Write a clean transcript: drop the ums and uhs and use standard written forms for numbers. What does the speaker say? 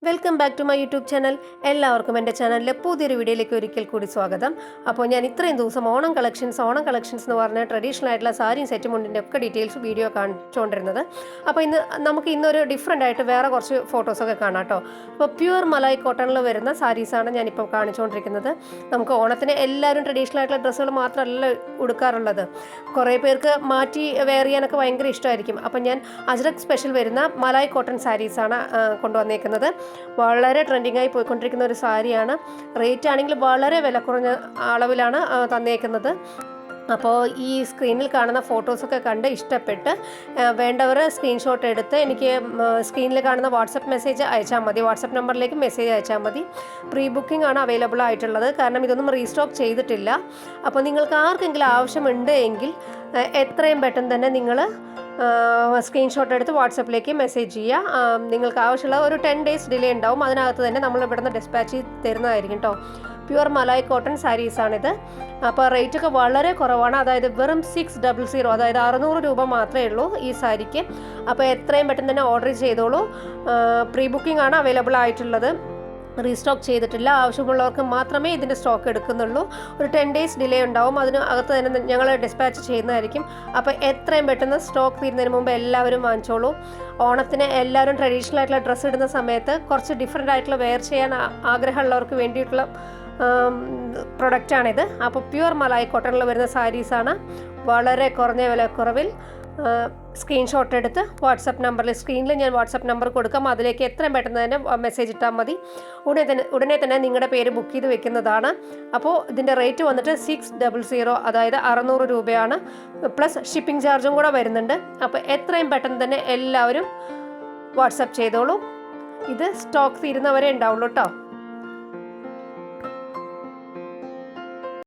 Welcome back to my YouTube channel. എല്ലാവർക്കും എൻ്റെ ചാനലിലെ പുതിയൊരു വീഡിയോയിലേക്ക് ഒരിക്കൽ കൂടി സ്വാഗതം. അപ്പോൾ ഞാൻ ഇത്രയും ദിവസം ഓണം കളക്ഷൻസ് എന്ന് പറഞ്ഞ ട്രഡീഷണൽ ആയിട്ടുള്ള സാരിയും സെറ്റ് മുണ്ടിൻ്റെ ഒക്കെ ഡീറ്റെയിൽസ് വീഡിയോ കാണിച്ചുകൊണ്ടിരുന്നത്. അപ്പോൾ ഇന്നൊരു ഡിഫറെൻ്റ് ആയിട്ട് വേറെ കുറച്ച് ഫോട്ടോസൊക്കെ കാണാം കേട്ടോ. അപ്പോൾ പ്യുവർ മലായ് കോട്ടണിൽ വരുന്ന സാരീസാണ് ഞാനിപ്പോൾ കാണിച്ചുകൊണ്ടിരിക്കുന്നത്. നമുക്ക് ഓണത്തിന് എല്ലാവരും ട്രഡീഷണൽ ആയിട്ടുള്ള ഡ്രസ്സുകൾ മാത്രമല്ല ഉടുക്കാറുള്ളത്. കുറേ പേർക്ക് മാറ്റി വെയർ ചെയ്യാനൊക്കെ ഭയങ്കര ഇഷ്ടമായിരിക്കും. അപ്പം ഞാൻ അജ്രക് സ്പെഷ്യൽ വരുന്ന മലായ് കോട്ടൺ സാരീസാണ് കൊണ്ടുവന്നേക്കുന്നത്. വളരെ ട്രെൻഡിങ് ആയി പോയിക്കൊണ്ടിരിക്കുന്ന ഒരു സാരിയാണ്. റേറ്റ് ആണെങ്കിൽ വളരെ വില കുറഞ്ഞ അളവിലാണ് തന്നേക്കുന്നത്. അപ്പോൾ ഈ സ്ക്രീനിൽ കാണുന്ന ഫോട്ടോസൊക്കെ കണ്ട് ഇഷ്ടപ്പെട്ട് വേണ്ടവർ സ്ക്രീൻഷോട്ട് എടുത്ത് എനിക്ക് സ്ക്രീനിൽ കാണുന്ന വാട്സപ്പ് മെസ്സേജ് അയച്ചാൽ മതി. വാട്സപ്പ് നമ്പറിലേക്ക് മെസ്സേജ് അയച്ചാൽ മതി. പ്രീ ബുക്കിംഗ് ആണ് അവൈലബിൾ ആയിട്ടുള്ളത്, കാരണം ഇതൊന്നും റീസ്റ്റോക്ക് ചെയ്തിട്ടില്ല. അപ്പോൾ നിങ്ങൾക്ക് ആർക്കെങ്കിലും ആവശ്യമുണ്ട് എങ്കിൽ എത്രയും പെട്ടെന്ന് തന്നെ നിങ്ങൾ സ്ക്രീൻഷോട്ട് എടുത്ത് വാട്സപ്പിലേക്ക് മെസ്സേജ് ചെയ്യുക. നിങ്ങൾക്ക് ആവശ്യമുള്ള ഒരു 10 days ഡിലേ ഉണ്ടാവും. അതിനകത്ത് തന്നെ നമ്മൾ ഇവിടുന്ന് ഡിസ്പാച്ച് തരുന്നതായിരിക്കും കേട്ടോ. പ്യുവർ മലായ് കോട്ടൺ സാരീസാണിത്. അപ്പോൾ റേറ്റൊക്കെ വളരെ കുറവാണ്. അതായത് വെറും 600, അതായത് 600 രൂപ മാത്രമേ ഉള്ളൂ ഈ സാരിക്ക്. അപ്പോൾ എത്രയും പെട്ടെന്ന് തന്നെ ഓർഡർ ചെയ്തോളൂ. പ്രീ ബുക്കിംഗ് ആണ് അവൈലബിൾ ആയിട്ടുള്ളത്, റീസ്റ്റോക്ക് ചെയ്തിട്ടില്ല. ആവശ്യമുള്ളവർക്ക് മാത്രമേ ഇതിൻ്റെ സ്റ്റോക്ക് എടുക്കുന്നുള്ളൂ. ഒരു 10 days ഡിലേ ഉണ്ടാവും. അതിന് അകത്ത് തന്നെ ഞങ്ങൾ ഡിസ്പാച്ച് ചെയ്യുന്നതായിരിക്കും. അപ്പോൾ എത്രയും പെട്ടെന്ന് സ്റ്റോക്ക് തീരുന്നതിന് മുമ്പ് എല്ലാവരും വാങ്ങിച്ചോളൂ. ഓണത്തിന് എല്ലാവരും ട്രഡീഷണൽ ആയിട്ടുള്ള ഡ്രസ്സ് ഇടുന്ന സമയത്ത് കുറച്ച് ഡിഫറെൻ്റ് ആയിട്ടുള്ള വെയർ ചെയ്യാൻ ആഗ്രഹമുള്ളവർക്ക് വേണ്ടിയിട്ടുള്ള പ്രൊഡക്റ്റാണിത്. അപ്പോൾ പ്യുവർ മലായ് കോട്ടണിൽ വരുന്ന സാരീസാണ്. വളരെ കുറഞ്ഞ വിലക്കുറവിൽ സ്ക്രീൻഷോട്ട് എടുത്ത് വാട്സപ്പ് നമ്പറിൽ, സ്ക്രീനിൽ ഞാൻ വാട്സപ്പ് നമ്പർ കൊടുക്കാം, അതിലേക്ക് എത്രയും പെട്ടെന്ന് തന്നെ മെസ്സേജ് ഇട്ടാൽ മതി. ഉടനെ തന്നെ നിങ്ങളുടെ പേര് ബുക്ക് ചെയ്ത് വെക്കുന്നതാണ്. അപ്പോൾ ഇതിൻ്റെ റേറ്റ് വന്നിട്ട് 600, അതായത് 600 രൂപയാണ്. പ്ലസ് ഷിപ്പിംഗ് ചാർജും കൂടെ വരുന്നുണ്ട്. അപ്പോൾ എത്രയും പെട്ടെന്ന് തന്നെ എല്ലാവരും വാട്സപ്പ് ചെയ്തോളൂ. ഇത് സ്റ്റോക്ക് തീരുന്നവരെ ഉണ്ടാവുള്ളൂ കേട്ടോ.